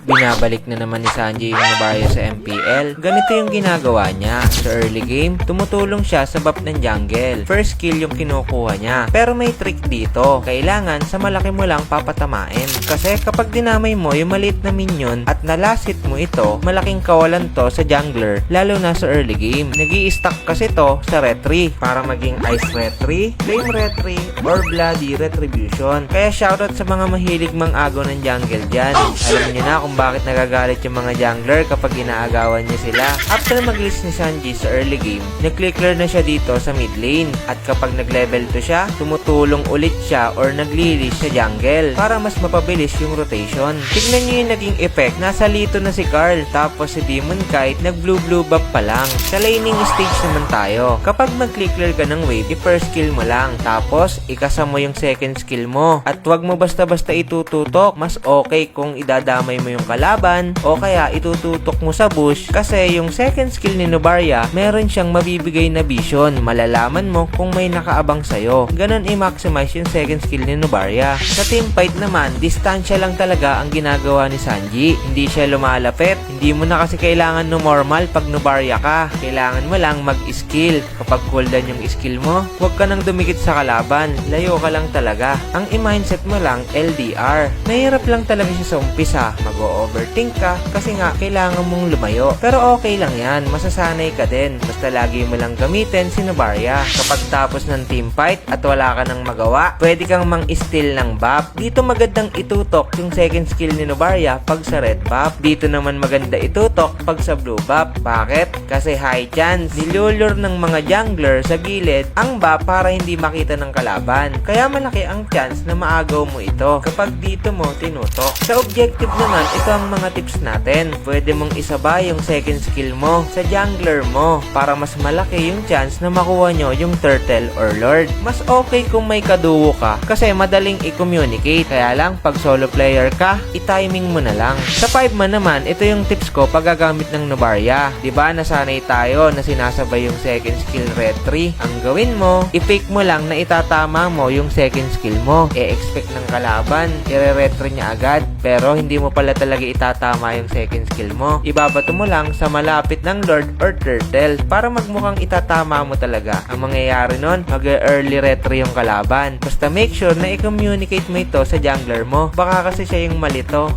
binabalik na naman ni Sanji yung Novaria sa MPL. Ganito yung ginagawa niya. Sa early game, tumutulong siya sa buff ng jungle. First kill yung kinukuha niya. Pero may trick dito. Kailangan sa malaki mo lang papatamain. Kasi kapag dinamay mo yung maliit na minion at nalasit mo ito, malaking kawalan to sa jungler, lalo na sa early game. Nag-i-stack kasi to sa retry para maging Ice Retry, Flame Retry, or Bloody Retribution. Kaya shoutout sa mga mahilig mang-agaw ng jungle dyan. Alam niyo na kung bakit nagagalit yung mga jungler kapag inaagawan niya sila. After mag-list ni Sanji sa early game, nag-clickler na siya dito sa mid lane. At kapag nag-level 2 siya, tumutulong ulit siya or nag-leash sa jungle para mas mapabilis yung rotation. Tignan niyo yung naging effect. Nasa lito na si Carl, tapos si Demon Kite nag-blue buff pa lang. Sa laning stage naman tayo. Kapag mag-clickler ka ng wave, i-first skill mo lang. Tapos, ikasa mo yung second skill mo. At wag mo basta-basta itututok. Mas okay kung idadamay mo yung kalaban o kaya itututok mo sa bush kasi yung second skill ni Novaria, meron siyang mabibigay na vision. Malalaman mo kung may nakaabang sa'yo. Ganon i-maximize yung second skill ni Novaria. Sa teamfight naman, distansya lang talaga ang ginagawa ni Sanji. Hindi siya lumalapit. Hindi mo na kasi kailangan normal pag Novaria ka. Kailangan mo lang mag-skill. Kapag cooldown yung skill mo, huwag ka nang dumikit sa kalaban. Layo ka lang talaga. Ang i-mindset mo lang, LDR. Mahirap lang talaga siya sa umpisa. Mag-o-overthink ka kasi nga kailangan mong lumayo. Pero okay lang yan. Masasanay ka din. Basta lagi mo lang gamitin si Novaria. Kapag tapos ng teamfight at wala ka nang magawa, pwede kang mang-steal ng buff. Dito magandang itutok yung second skill ni Novaria pag sa red buff. Dito naman maganda itutok pag sa blue buff. Bakit? Kasi high chance nilulure ng mga jungler sa gilid ang buff para hindi makita ng kalaban. Kaya malaki ang chance na maagaw mo ito kapag dito mo tinutok. Sa objective naman, ito ang mga tips natin. Pwede mong isabay yung second skill mo sa jungler mo para mas malaki yung chance na makuha nyo yung turtle or lord. Mas okay kung may kaduo ka kasi madaling i-communicate. Kaya lang, pag solo player ka, i-timing mo na lang. Sa 5 man naman, ito yung tips ko pag gagamit ng Novaria. Diba, nasanay tayo na sinasabay yung second skill retry. Ang gawin mo, i-fake mo lang na itatama mo yung second skill mo. E-expect ng kalaban, i-retry niya agad. Pero hindi mo pala talaga itatama yung second skill mo. Ibabato mo lang sa malapit ng lord or turtle para magmukhang itatama mo talaga. Ang mangyayari nun, mag-early retry yung kalaban. Basta make sure na i-communicate mo ito sa jungler mo. Baka kasi siya yung malito.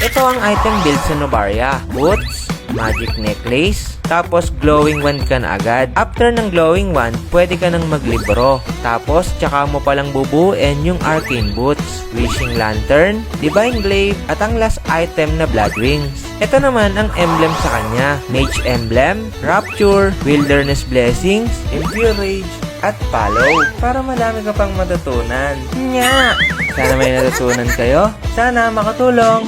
Ito ang item build sa Novaria. Boots, magic necklace, tapos glowing wand ka na agad. After ng glowing wand, pwede ka nang maglibro. Tapos, tsaka mo palang bubuin yung arcane boots, wishing lantern, divine glaive, at ang last item na blood wings. Ito naman ang emblem sa kanya. Mage emblem, rapture, wilderness blessings, impure rage, at follow. Para madami ka pang matutunan. Sana may natutunan kayo. Sana makatulong.